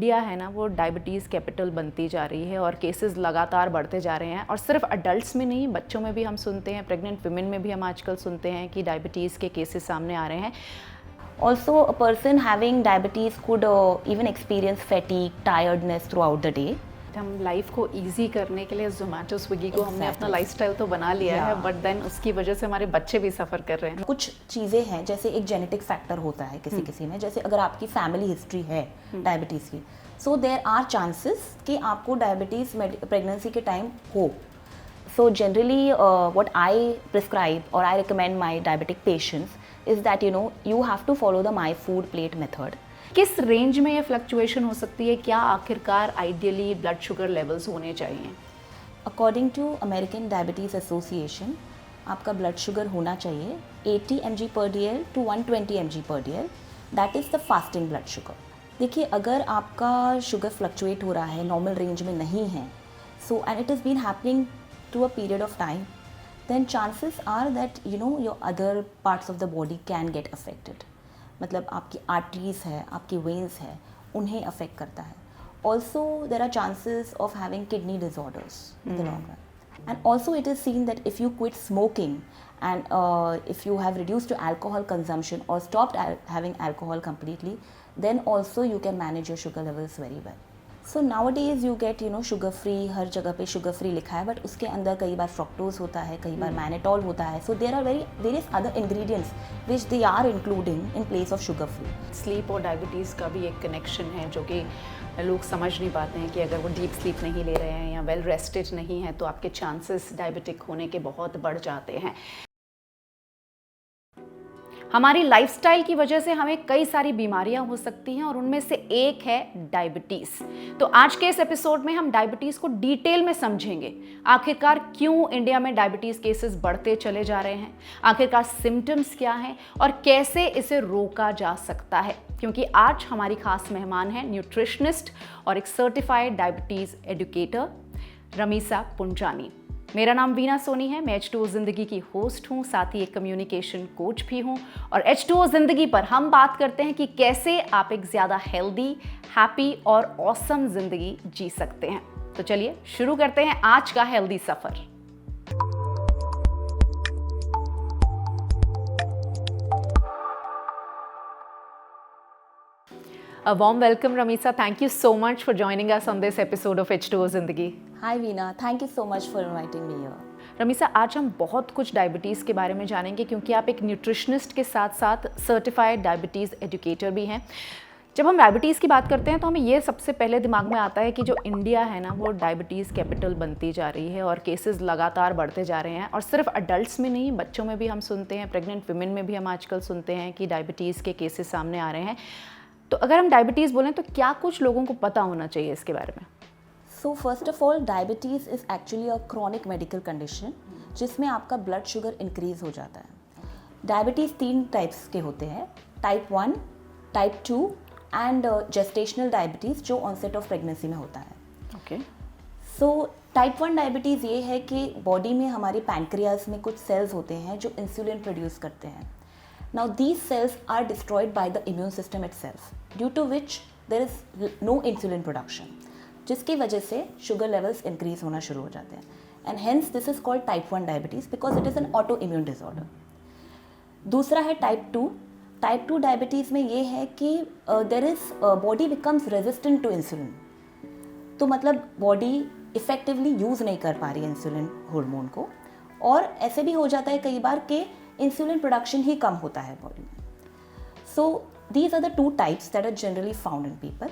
India है ना वो डायबिटीज़ कैपिटल बनती जा रही है और केसेस लगातार बढ़ते जा रहे हैं, और सिर्फ अडल्ट्स में नहीं, बच्चों में भी हम सुनते हैं, प्रेग्नेंट वुमेन में भी हम आजकल सुनते हैं कि डायबिटीज़ के केसेस सामने आ रहे हैं। Also, a person having diabetes could even experience fatigue, tiredness throughout the day. हम लाइफ को इजी करने के लिए जोमेटो स्विगी को हमने अपना लाइफस्टाइल तो बना लिया है, बट देन उसकी वजह से हमारे बच्चे भी सफ़र कर रहे हैं। कुछ चीज़ें हैं, जैसे एक जेनेटिक फैक्टर होता है किसी में, जैसे अगर आपकी फैमिली हिस्ट्री है डायबिटीज़ की, सो देयर आर चांसेस कि आपको डायबिटीज़ प्रेगनेंसी के टाइम हो। So generally what I prescribe और I recommend my diabetic patients is that you have to follow the my food plate method. किस range में ये फ्लक्चुएशन हो सकती है? क्या आखिरकार आइडियली ब्लड शुगर लेवल्स होने चाहिए? According to American diabetes association आपका ब्लड शुगर होना चाहिए 80 mg per dl to 120 mg per dl. That is the fasting blood sugar. देखिए, अगर आपका शुगर फ्लक्चुएट हो रहा है, नॉर्मल रेंज में नहीं है, so and it is been happening to a period of time, then chances are that your other parts of the body can get affected. मतलब आपकी arteries है, आपकी veins है, उन्हें affect करता है. Also there are chances of having kidney disorders in the long run. And also it is seen that if you quit smoking and if you have reduced your alcohol consumption or stopped having alcohol completely, then also you can manage your sugar levels very well. So nowadays you get sugar free, हर जगह पे sugar free लिखा है, but उसके अंदर कई बार fructose होता है, कई बार मैनेटॉल होता है. So there are various other ingredients which they are including in place of sugar free. Sleep और डायबिटीज़ का भी एक कनेक्शन है जो कि लोग समझ नहीं पाते हैं कि अगर वो डीप स्लीप नहीं ले रहे हैं या वेल रेस्टेड नहीं है तो आपके चांसेस डायबिटिक होने के बहुत बढ़ जाते हैं। हमारी लाइफस्टाइल की वजह से हमें कई सारी बीमारियां हो सकती हैं और उनमें से एक है डायबिटीज़। तो आज के इस एपिसोड में हम डायबिटीज़ को डिटेल में समझेंगे। आखिरकार क्यों इंडिया में डायबिटीज़ केसेस बढ़ते चले जा रहे हैं, आखिरकार सिम्टम्स क्या हैं और कैसे इसे रोका जा सकता है। क्योंकि आज हमारी खास मेहमान है न्यूट्रिशनिस्ट और एक certified diabetes educator Ramisa Punjani. मेरा नाम वीना सोनी है, मैं H2O ज़िंदगी की होस्ट हूँ, साथ ही एक कम्युनिकेशन कोच भी हूँ। और H2O ज़िंदगी पर हम बात करते हैं कि कैसे आप एक ज़्यादा हेल्दी, हैप्पी और ऑसम ज़िंदगी जी सकते हैं। तो चलिए शुरू करते हैं आज का healthy suffer. A warm welcome, Ramisa. Thank you so much for joining us on this episode of H2O ज़िंदगी। Hi Veena, thank you so much for inviting me here. Ramisa, आज हम बहुत कुछ डायबिटीज़ के बारे में जानेंगे क्योंकि आप एक न्यूट्रिशनिस्ट के साथ साथ सर्टिफाइड डायबिटीज़ एजुकेटर भी हैं। जब हम डायबिटीज़ की बात करते हैं तो हमें ये सबसे पहले दिमाग में आता है कि जो इंडिया है ना वो डायबिटीज़ कैपिटल बनती जा रही है और केसेस लगातार बढ़ते जा रहे हैं, और सिर्फ अडल्ट्स में नहीं, बच्चों में भी हम सुनते हैं, प्रेग्नेंट वुमेन में भी हम आजकल सुनते हैं कि डायबिटीज़ के केसेस सामने आ रहे हैं। तो अगर हम डायबिटीज़ बोलें तो क्या कुछ लोगों को पता होना चाहिए इसके बारे में? So first of all, diabetes is actually a chronic medical condition जिसमें आपका ब्लड शुगर इंक्रीज हो जाता है। डायबिटीज़ 3 टाइप्स के होते हैं, type 1, type 2 and gestational diabetes जो ऑनसेट ऑफ प्रेगनेंसी में होता है। ओके। सो टाइप 1 डायबिटीज़ ये है कि बॉडी में हमारे पैनक्रियाज में कुछ सेल्स होते हैं जो इंसुलिन प्रोड्यूस करते हैं। Now these cells are destroyed by the immune system itself, due to which there is no insulin production, जिसकी वजह से शुगर लेवल्स इंक्रीज होना शुरू हो जाते हैं, and hence this is called type 1 diabetes because it is an auto immune disorder. दूसरा है टाइप 2। टाइप 2 डायबिटीज़ में ये है कि there is body becomes resistant to insulin, तो मतलब बॉडी इफेक्टिवली यूज़ नहीं कर पा रही है इंसुलिन हार्मोन को, और ऐसे भी हो जाता है कई बार कि इंसुलिन प्रोडक्शन ही कम होता है बॉडी में। So these are the 2 types that are generally found in people.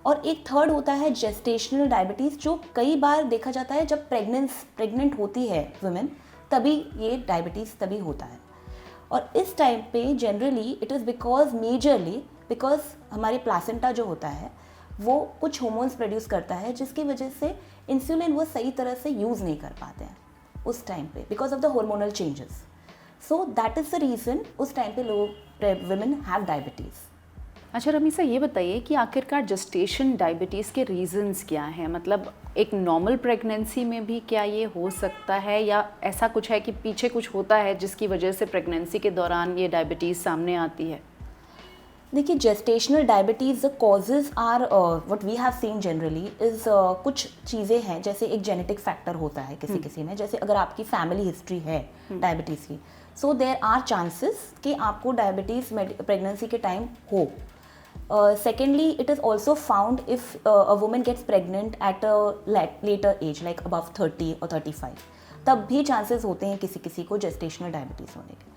और एक थर्ड होता है जेस्टेशनल डायबिटीज़, जो कई बार देखा जाता है जब प्रेग्नेंट होती है वुमेन तभी ये डायबिटीज़ तभी होता है। और इस टाइम पे generally it is majorly because हमारे प्लासेंटा जो होता है वो कुछ हार्मोन्स प्रोड्यूस करता है जिसकी वजह से इंसुलिन वो सही तरह से यूज़ नहीं कर पाते हैं उस टाइम पे because of the hormonal changes. So that is the reason उस टाइम पे लोग वुमेन हैव डायबिटीज़। अच्छा रमीसा, ये बताइए कि आखिरकार जेस्टेशन डायबिटीज़ के रीजंस क्या हैं? मतलब एक नॉर्मल प्रेगनेंसी में भी क्या ये हो सकता है, या ऐसा कुछ है कि पीछे कुछ होता है जिसकी वजह से प्रेगनेंसी के दौरान ये डायबिटीज़ सामने आती है? देखिए gestational diabetes the causes are what we have seen generally is कुछ चीज़ें हैं, जैसे एक जेनेटिक फैक्टर होता है किसी किसी में, जैसे अगर आपकी फैमिली हिस्ट्री है डायबिटीज़ की, सो देयर आर चांसेस कि आपको डायबिटीज़ प्रेगनेंसी के टाइम हो. Secondly, it is also found if a woman gets pregnant at a later age, like above 30 or 35, तब भी chances होते हैं किसी किसी को gestational diabetes होने के.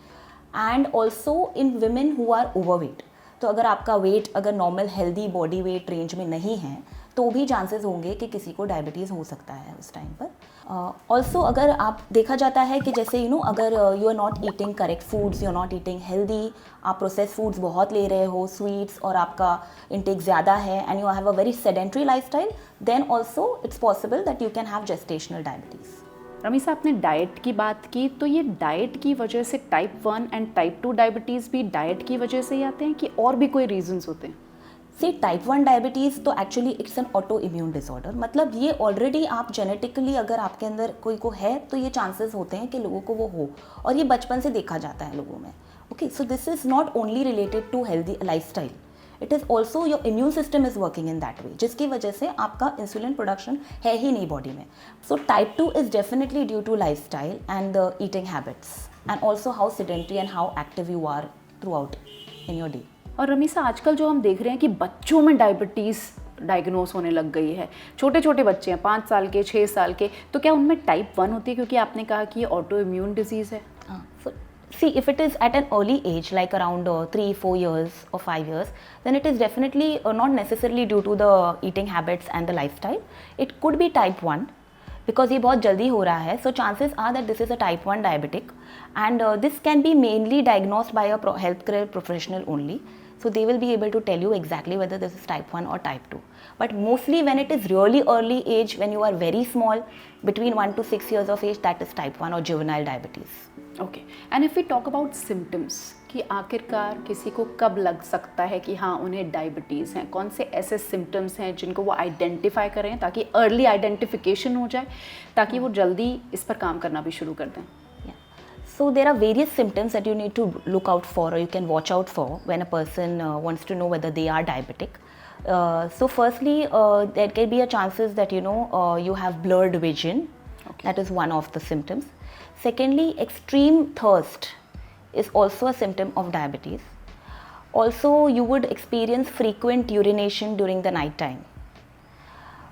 And also in women who are overweight, तो अगर आपका वेट अगर normal healthy body weight range में नहीं है तो भी चांसेस होंगे कि किसी को डायबिटीज़ हो सकता है उस टाइम पर. ऑल्सो अगर आप देखा जाता है कि जैसे अगर you are not eating correct foods, you are not eating healthy, आप प्रोसेस फूड्स बहुत ले रहे हो, स्वीट्स, और आपका इंटेक ज़्यादा है and you have a very sedentary lifestyle, then also it's possible that you can have gestational diabetes. Ramisa, आपने डाइट की बात की, तो ये डाइट की वजह से टाइप 1 एंड टाइप 2 डायबिटीज़ भी डाइट की वजह से ही आते हैं कि और भी कोई रीजंस होते हैं? सी टाइप 1 डायबिटीज़ तो actually it's an auto immune disorder, मतलब ये ऑलरेडी आप जेनेटिकली अगर आपके अंदर कोई को है तो ये चांसेस होते हैं कि लोगों को वो हो, और ये बचपन से देखा जाता है लोगों में. Okay, so this is not only related to healthy lifestyle, it is also your immune system is working in that way, जिसकी वजह से आपका इंसुलिन प्रोडक्शन है ही नहीं बॉडी में. So type 2 is definitely due to lifestyle and the eating habits and also how sedentary and how active you are throughout in your day. और रमीसा, आजकल जो हम देख रहे हैं कि बच्चों में डायबिटीज़ डायग्नोस होने लग गई है, छोटे छोटे बच्चे हैं 5 साल के, 6 साल के, तो क्या उनमें टाइप 1 होती है? क्योंकि आपने कहा कि ये ऑटो इम्यून डिजीज़ है. See, if it is at an early age, like around 3, 4 years or 5 years, then it is definitely not necessarily due to the eating habits and the lifestyle. It could be type 1 because ये बहुत जल्दी हो रहा है. So chances are that this is a type 1 diabetic, and this can be mainly diagnosed by a healthcare professional only. So they will be able to tell you exactly whether this is type 1 or type 2. But mostly when it is really early age, when you are very small, between 1 to 6 years of age, that is type 1 or juvenile diabetes. Okay, and if we talk about symptoms, कि आखिरकार किसी को कब लग सकता है कि हाँ उन्हें डायबिटीज़ हैं, कौन से ऐसे सिम्टम्स हैं जिनको वो आइडेंटिफाई करें ताकि अर्ली आइडेंटिफिकेशन हो जाए, ताकि वो जल्दी इस पर काम करना भी शुरू कर दें? So there are various symptoms that you need to look out for, or you can watch out for when a person wants to know whether they are diabetic. So firstly, there can be a chances that you have blurred vision. Okay. That is one of the symptoms. Secondly, extreme thirst is also a symptom of diabetes. Also, you would experience frequent urination during the night time.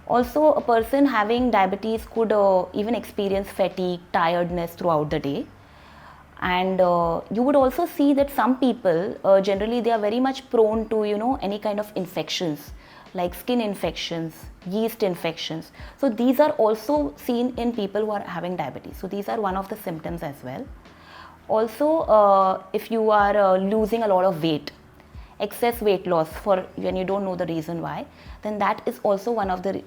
Also, a person having diabetes could even experience fatigue, tiredness throughout the day. And you would also see that some people generally they are very much prone to any kind of infections like skin infections, yeast infections. So these are also seen in people who are having diabetes. So these are one of the symptoms as well. Also, if you are losing a lot of weight, excess weight loss for when you don't know the reason why, then that is also one of the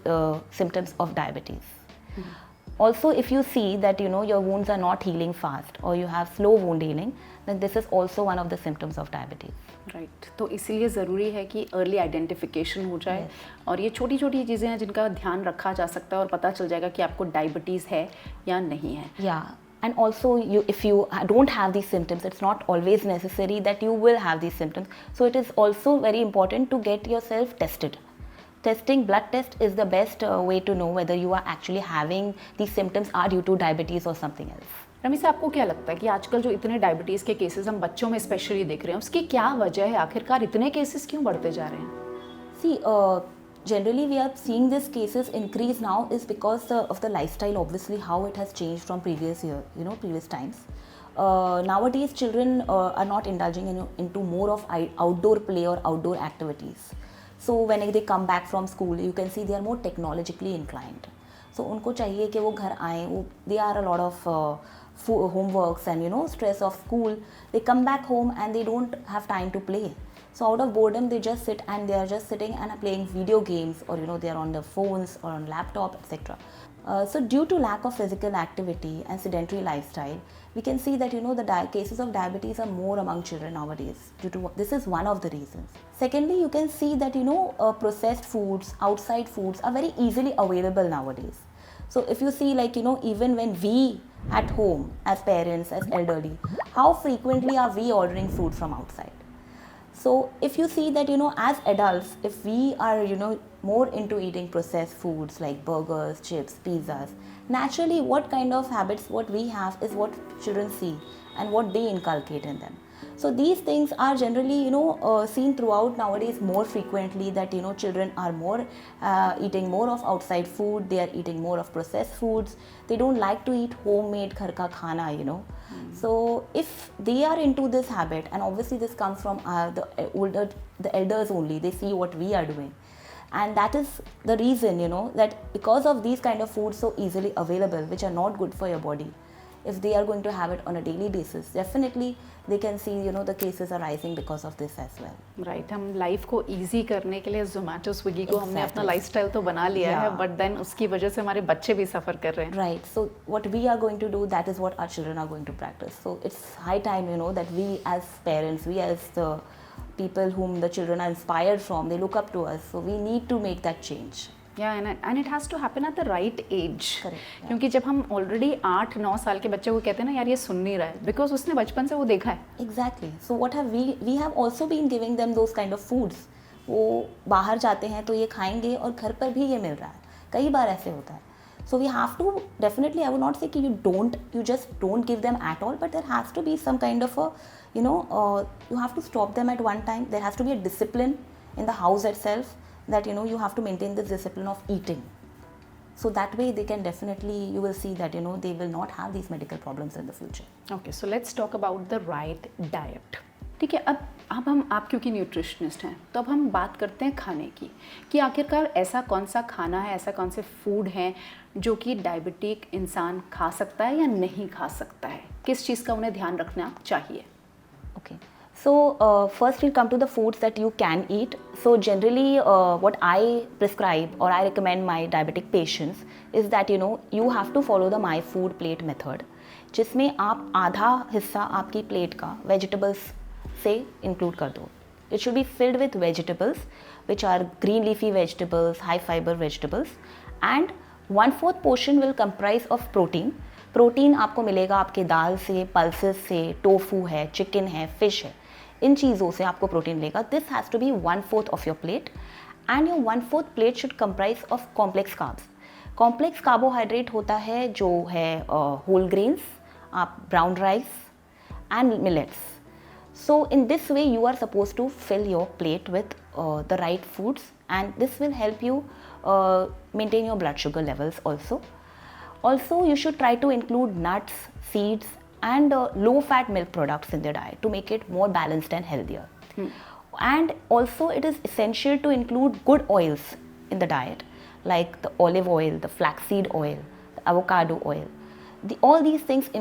symptoms of diabetes. Mm-hmm. Also, if you see that your wounds are not healing fast or you have slow wound healing, then this is also one of the symptoms of diabetes. Right, तो इसीलिए ज़रूरी है कि early identification हो जाए. yes. और ये छोटी छोटी चीज़ें हैं जिनका ध्यान रखा जा सकता है और पता चल जाएगा कि आपको डायबिटीज़ है या नहीं है. And also, if you don't have these symptoms, it's not always necessary that you will have these symptoms. So it is also very important to get yourself tested. Testing, blood test is the best way to know whether you are actually having these symptoms are due to diabetes or something else. Ramisa, आपको क्या लगता है कि आजकल जो इतने diabetes के cases हम बच्चों में स्पेशली देख रहे हैं, उसकी क्या वजह है? आखिरकार इतने केसेस क्यों बढ़ते जा रहे हैं? See, generally we are seeing these cases increase now is because of the lifestyle, obviously how it has changed from previous year, previous times. Nowadays children are not indulging into more of outdoor play or outdoor activities. So when they come back from school, you can see they are more technologically inclined. So उनको चाहिए कि वो घर आएँ, they are a lot of homeworks and stress of school. They come back home and they don't have time to play. So out of boredom, they just sit and they are just sitting and playing video games, or they are on their phones or on laptop, etc. So due to lack of physical activity and sedentary lifestyle, we can see that the cases of diabetes are more among children nowadays. This is one of the reasons. Secondly, you can see that processed foods, outside foods are very easily available nowadays. So if you see even when we at home as parents, as elderly, how frequently are we ordering food from outside? So if you see that, as adults, if we are, more into eating processed foods like burgers, chips, pizzas, naturally what kind of habits what we have is what children see and what they inculcate in them. So these things are generally, seen throughout nowadays more frequently, that, children are more eating more of outside food, they are eating more of processed foods, they don't like to eat homemade ghar ka khana. So if they are into this habit, and obviously this comes from the elders only, they see what we are doing. And that is the reason, that because of these kind of foods so easily available, which are not good for your body, if they are going to have it on a daily basis, definitely they can see, the cases are rising because of this as well. Right हम life को easy करने के लिए जोमेटो स्विगी को हमने अपना lifestyle तो बना लिया है, बट देन उसकी वजह से हमारे बच्चे भी सफ़र कर रहे हैं. Right. So what we are going to do, that is what our children are going to practice. So it's high time, that we as parents, we as the people whom the children are inspired from, they look up to us. So we need to make that change. या and it has to happen at the right age. Correct. क्योंकि जब हम already 8-9 साल के बच्चे को कहते हैं ना यार ये सुन नहीं रहा है, बिकॉज उसने बचपन से वो देखा है. Exactly. So what have we have also been giving them those kind of foods. वो बाहर जाते हैं तो ये खाएंगे और घर पर भी ये मिल रहा है, कई बार ऐसे होता है. So we have to definitely, I would not say कि you just don't give them at all, but there has to be some kind of a, you have to stop them at one time. There has to be a discipline in the house itself, that, you have to maintain this discipline of eating. So that way they can definitely, you will see that, they will not have these medical problems in the future. Okay so let's talk about the right diet. ठीक है, अब आप क्योंकि nutritionist हैं तो अब हम बात करते हैं खाने की, कि आखिरकार ऐसा कौन सा खाना है, ऐसा कौन से फूड हैं जो कि डायबिटिक इंसान खा सकता है या नहीं खा सकता है, किस चीज़ का उन्हें ध्यान रखना चाहिए. Okay. So first we'll come to the foods that you can eat. So generally what I prescribe or I recommend my diabetic patients is that, you have to follow the my food plate method, जिसमें आप आधा हिस्सा आपकी plate का vegetables से include कर दो. It should be filled with vegetables, which are green leafy vegetables, high fiber vegetables, and 1/4 portion will comprise of protein. Protein आपको मिलेगा आपके दाल से, पल्सेस से, टोफू है, चिकन है, फिश है, इन चीज़ों से आपको प्रोटीन मिलेगा. This has to be 1/4 of your plate, and your 1/4 plate should comprise of complex carbs. Complex carbohydrate होता है जो है होल ग्रेन्स, आप brown rice and millets. So in this way you are supposed to fill your plate with the right foods, and this will help you maintain your blood sugar levels also. Also you should try to include nuts, seeds and low fat milk products in your diet to make it more balanced and healthier. And also it is essential to include good oils in the diet, like the olive oil, the flaxseed oil, the avocado oil. All these things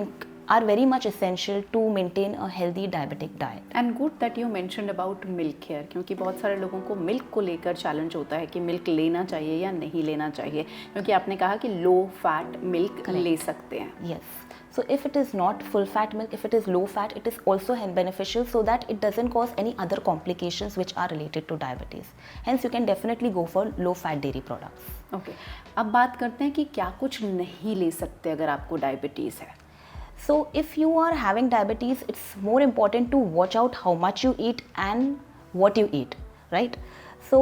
are very much essential to maintain a healthy diabetic diet. And good that you mentioned about milk here, क्योंकि बहुत सारे लोगों को milk को लेकर challenge होता है कि मिल्क लेना चाहिए या नहीं लेना चाहिए, क्योंकि आपने कहा कि लो फैट मिल्क ले सकते हैं. Yes. So if it is not full fat milk, if it is low fat, it is also beneficial so that it doesn't cause any other complications which are related to diabetes. Hence you can definitely go for low fat dairy products. Okay अब बात करते हैं कि क्या कुछ नहीं ले सकते अगर आपको डायबिटीज़ है. So if you are having diabetes, it's more important to watch out how much you eat and what you eat, right? So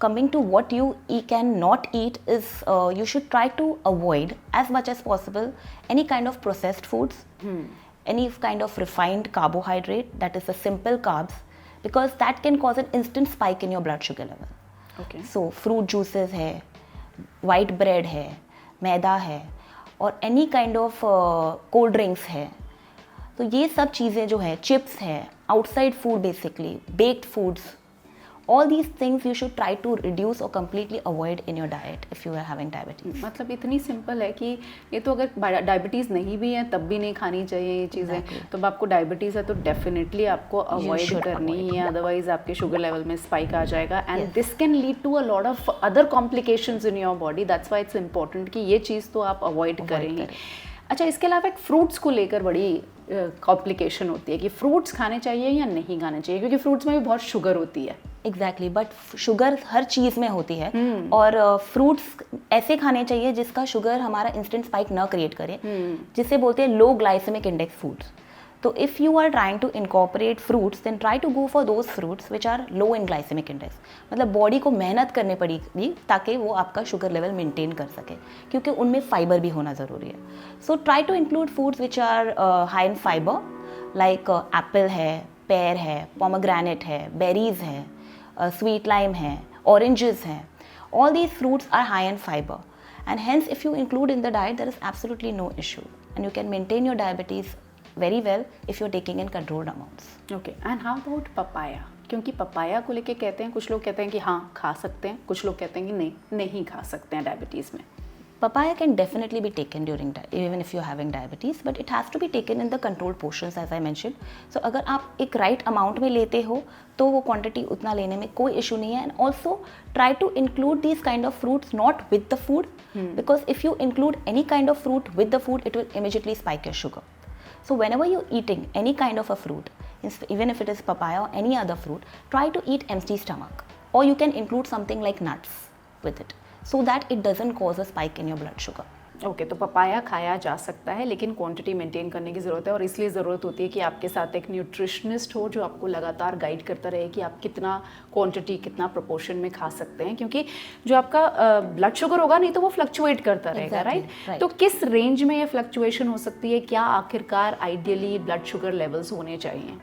coming to what you cannot eat is you should try to avoid as much as possible any kind of processed foods, any kind of refined carbohydrate, that is the simple carbs, because that can cause an instant spike in your blood sugar level. Okay So fruit juices है, white bread है, मैदा है, और any kind of cold drinks है. तो ये सब चीज़ें जो है, चिप्स है, outside food basically, baked foods, all these things you should try to reduce और completely avoid in your diet if you are having diabetes. मतलब इतनी सिंपल है कि ये तो अगर डायबिटीज़ नहीं भी है तब भी नहीं खानी चाहिए ये चीज़ें. Exactly. तो अब आपको डायबिटीज़ है तो डेफिनेटली आपको अवॉइड should करनी avoid, है, अदरवाइज आपके शुगर लेवल में स्पाइक आ जाएगा and Yes. This can lead to a lot of other complications in your body. That's why it's important कि ये चीज़ तो आप अवॉइड करेंगे. करें. अच्छा, इसके अलावा एक फ्रूट्स को लेकर बड़ी कॉम्प्लिकेशन होती है कि फ्रूट्स खाने चाहिए या नहीं खाने चाहिए, क्योंकि फ्रूट्स में भी बहुत शुगर होती है. एग्जैक्टली, बट शुगर हर चीज़ में होती है, और फ्रूट्स ऐसे खाने चाहिए जिसका शुगर हमारा इंस्टेंट स्पाइक ना क्रिएट करे, जिसे बोलते हैं लो ग्लाइसेमिक इंडेक्स फूड्स. तो if you are trying to incorporate fruits then try to go for those fruits which are low in glycemic index, मतलब बॉडी को मेहनत करनी पड़ेगी ताकि वो आपका शुगर लेवल मेंटेन कर सके, क्योंकि उनमें फाइबर भी होना ज़रूरी है. So try to include foods which are high in fibre, like apple है, पेयर है, पोमोग्रेनेट है, बेरीज है, स्वीट लाइम है, ऑरेंजेस हैं. All these fruits are high in fiber, and hence if you include in the diet there is absolutely no issue, and you can maintain your diabetes very well if you're taking in controlled amounts. Okay, and how about papaya? क्योंकि papaya को लेके कहते हैं, कुछ लोग कहते हैं कि हाँ खा सकते हैं, कुछ लोग कहते हैं कि नहीं खा सकते हैं डायबिटीज़ में. Papaya can definitely be taken during even if you're having diabetes, but it has to be taken in the controlled portions as I mentioned. So अगर आप एक right amount में लेते हो तो वो quantity उतना लेने में कोई issue नहीं है. And also try to include these kind of fruits not with the food, because if you include any kind of fruit with the food, it will immediately spike your sugar. So whenever you're eating any kind of a fruit, even if it is papaya or any other fruit, try to eat empty stomach, or you can include something like nuts with it, so that it doesn't cause a spike in your blood sugar. Okay, तो papaya खाया जा सकता है, लेकिन quantity maintain करने की ज़रूरत है, और इसलिए ज़रूरत होती है कि आपके साथ एक न्यूट्रिशनिस्ट हो जो आपको लगातार गाइड करता रहे कि आप कितना क्वांटिटी, कितना प्रोपोर्शन में खा सकते हैं, क्योंकि जो आपका ब्लड शुगर होगा नहीं तो वो फ्लक्चुएट करता रहेगा. राइट? तो किस रेंज में ये फ्लक्चुएशन हो सकती है? क्या आखिरकार आइडियली ब्लड शुगर लेवल्स होने चाहिए?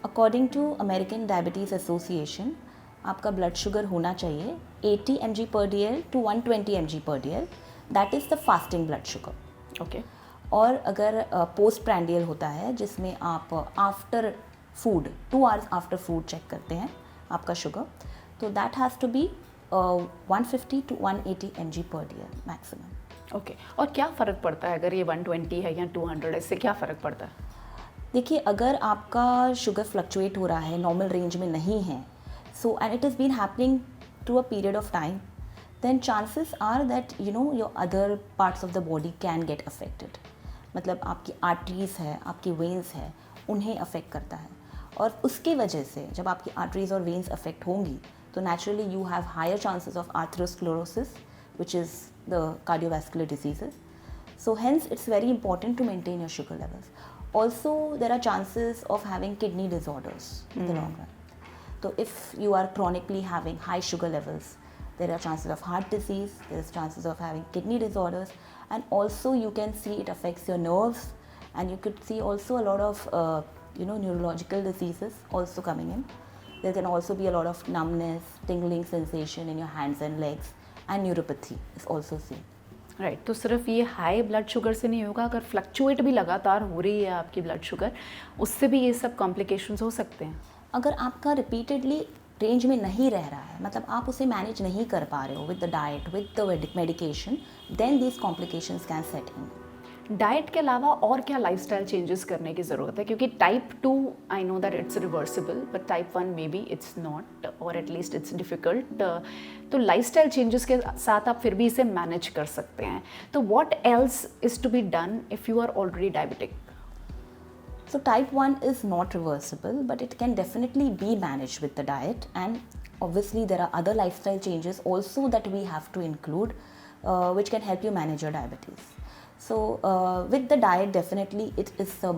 According to American diabetes association आपका ब्लड शुगर होना चाहिए 80 mg per dl to 120 mg per dl. That is the fasting blood sugar. Okay. और अगर पोस्ट प्रैंडियल होता है जिसमें आप after food 2 hours after food check करते हैं आपका शुगर, तो that has to be 150 to 180 mg per dl maximum. Okay. और क्या फ़र्क पड़ता है अगर ये 120 है या 200? इससे क्या फ़र्क पड़ता है? देखिए, अगर आपका शुगर फ्लक्चुएट हो रहा है, नॉर्मल रेंज में नहीं है, so and it has been happening to a period of time, then chances are that your other parts of the body can get affected. मतलब आपकी आर्टरीज है, आपकी वेन्स है, उन्हें अफेक्ट करता है, और उसकी वजह से जब आपकी आर्टरीज और वेन्स अफेक्ट होंगी तो naturally you have higher chances of atherosclerosis which is the cardiovascular diseases. So hence it's very important to maintain your sugar levels. Also there are chances of having kidney disorders in the long run. So if you are chronically having high sugar levels, there are chances of heart disease, there is chances of having kidney disorders, and also you can see it affects your nerves, and you could see also a lot of neurological diseases also coming in. There can also be a lot of numbness, tingling sensation in your hands and legs, and neuropathy is also seen. Right. तो सिर्फ ये high blood sugar से नहीं होगा, अगर fluctuate भी लगातार हो रही है आपकी ब्लड शुगर, उससे भी ये सब कॉम्प्लिकेशंस हो सकते हैं. अगर आपका रिपीटेडली रेंज में नहीं रह रहा है, मतलब आप उसे मैनेज नहीं कर पा रहे हो with the diet, with the medication, then these complications can set in. Diet के अलावा और क्या लाइफस्टाइल चेंजेस करने की ज़रूरत है? क्योंकि type 2 I know that it's reversible, but type 1 may be it's not, और एटलीस्ट इट्स डिफ़िकल्ट. तो लाइफस्टाइल चेंजेस के साथ आप फिर भी इसे मैनेज कर सकते हैं. तो what else is to be done if you are already diabetic? So type 1 is not reversible, but it can definitely be managed with the diet, and obviously there are other lifestyle changes also that we have to include, which can help you manage your diabetes. So with the diet, definitely it is the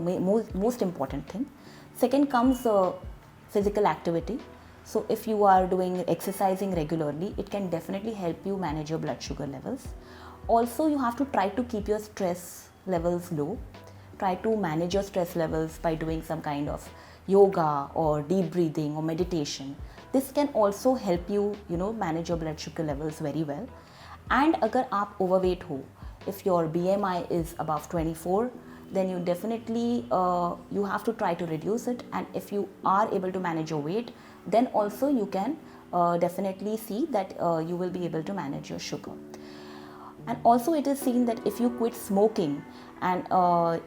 most important thing. Second comes physical activity. So if you are doing exercising regularly, it can definitely help you manage your blood sugar levels. Also, you have to try to keep your stress levels low. Try to manage your stress levels by doing some kind of yoga or deep breathing or meditation. This can also help you, manage your blood sugar levels very well. And अगर आप overweight हो, if your BMI is above 24, then you definitely you have to try to reduce it. And if you are able to manage your weight, then also you can definitely see that you will be able to manage your sugar. And also it is seen that if you quit smoking and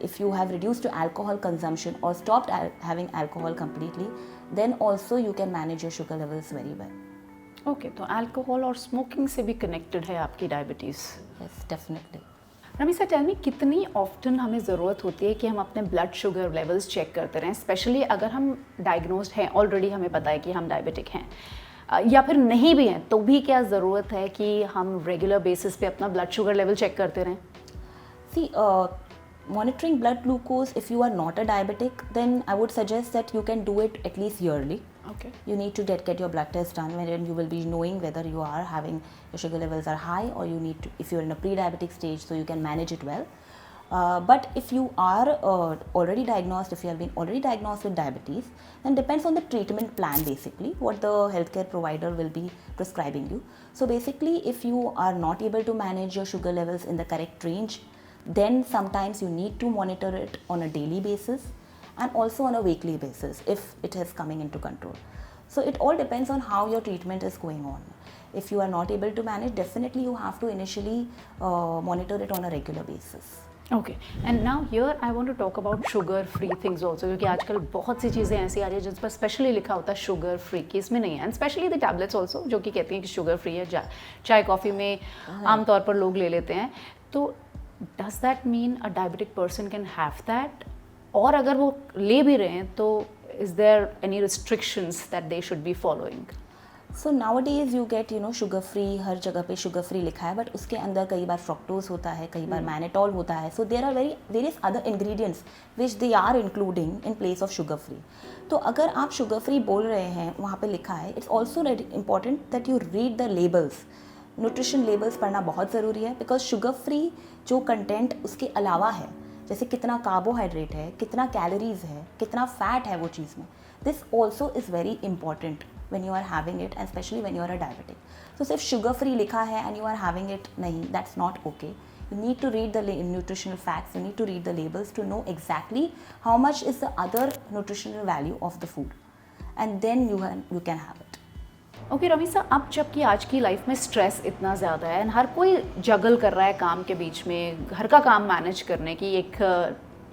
if you have reduced your alcohol consumption or stopped having alcohol completely, then also you can manage your sugar levels very well. Okay, तो alcohol और smoking से भी connected है आपकी diabetes? Yes, definitely. Ramisa, tell me, कितनी often हमें ज़रूरत होती है कि हम अपने ब्लड शुगर लेवल्स चेक करते रहें, स्पेशली अगर हम डायग्नोस्ड हैं, ऑलरेडी हमें पता है कि हम डायबिटिक हैं, या फिर नहीं भी हैं तो भी क्या ज़रूरत है कि हम रेगुलर बेसिस पे अपना ब्लड शुगर लेवल चेक करते रहें? See, monitoring blood glucose, if you are not a diabetic, then I would suggest that you can do it at least yearly. Okay. You need to get your blood test done, wherein you will be knowing whether you are having, your sugar levels are high, or you need to, if you're in a pre-diabetic stage, so you can manage it well. But if you are already diagnosed, if you have been already diagnosed with diabetes, then depends on the treatment plan basically, what the healthcare provider will be prescribing you. So basically, if you are not able to manage your sugar levels in the correct range, then sometimes you need to monitor it on a daily basis and also on a weekly basis if it is coming into control. So it all depends on how your treatment is going on. If you are not able to manage, definitely you have to initially monitor it on a regular basis. Okay and now here I want to talk about sugar free things also, क्योंकि आजकल बहुत सी चीज़ें ऐसी आ रही है जिस पर specially लिखा होता है शुगर फ्री, कि इसमें नहीं है, and specially the tablets also जो कि कहती हैं कि शुगर फ्री है, चाय कॉफ़ी में आमतौर पर लोग ले लेते हैं. तो does that mean a diabetic person can have that, और अगर वो ले भी रहे हैं तो is there any restrictions that they should be following? So nowadays you get sugar free, हर जगह पे शुगर फ्री लिखा है, बट उसके अंदर कई बार फ्रक्टोज होता है, कई बार मैनेटॉल होता है. So there are various other ingredients which they are including in place of sugar free. तो अगर आप शुगर फ्री बोल रहे हैं, वहाँ पे लिखा है, it's also important that you read the labels. Nutrition labels पढ़ना बहुत ज़रूरी है, बिकॉज शुगर फ्री जो कंटेंट उसके अलावा है, जैसे कितना कार्बोहाइड्रेट है, कितना कैलोरीज है, कितना फैट है वो चीज़ में, this also is very important when you are having it, and especially when you are a diabetic. So सिर्फ sugar free लिखा है and you are having it, नहीं, that's not okay. You need to read the nutritional facts, you need to read the labels to know exactly how much is the other nutritional value of the food, and then you can have it. Okay Ramisa, अब जबकि आज की life में stress इतना ज़्यादा है and हर कोई जगल कर रहा है काम के बीच में, घर का काम मैनेज करने की, एक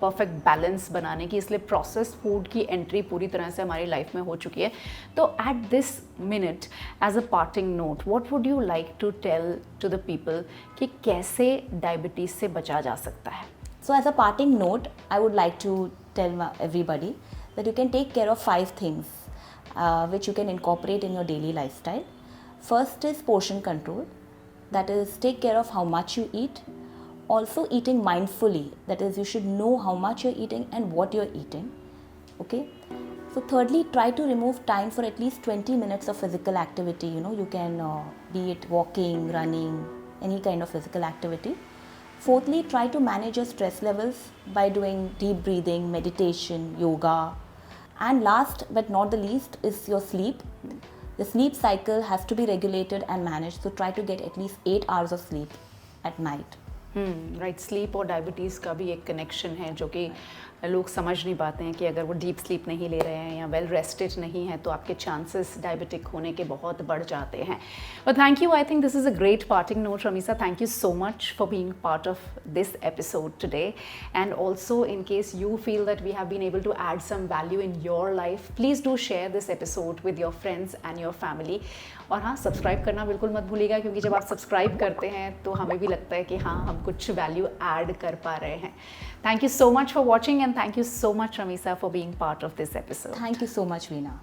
परफेक्ट बैलेंस बनाने की, इसलिए प्रोसेस फूड की एंट्री पूरी तरह से हमारी लाइफ में हो चुकी है. तो at this minute as a parting note, what would you like to tell to the people कि कैसे डायबिटीज़ से बचा जा सकता है? So as a parting note, I would like to tell everybody that you can take care of 5 things which you can incorporate in your daily lifestyle. First is portion control, that is take care of how much you eat. Also eating mindfully, that is you should know how much you're eating and what you're eating. Okay. So thirdly, try to remove time for at least 20 minutes of physical activity. You can be it walking, running, any kind of physical activity. Fourthly, try to manage your stress levels by doing deep breathing, meditation, yoga. And last but not the least is your sleep. The sleep cycle has to be regulated and managed, so try to get at least 8 hours of sleep at night. Right, sleep और diabetes का भी एक connection है जो कि लोग समझ नहीं पाते हैं कि अगर वो डीप स्लीप नहीं ले रहे हैं या वेल रेस्टेड नहीं है तो आपके चांसेस डायबिटिक होने के बहुत बढ़ जाते हैं. But thank you, I think this is a great parting note. Ramisa, thank you so much for being part of this episode today, and also in case you feel that we have been able to add some value in your life, please do share this episode with your friends and your family. और हाँ, subscribe करना बिल्कुल मत भूलिएगा, क्योंकि जब आप subscribe करते हैं तो हमें भी लगता है कि हाँ, हम कुछ वैल्यू ऐड कर पा रहे हैं. Thank you so much for watching, and thank you so much, Ramisa, for being part of this episode. Thank you so much, Veena.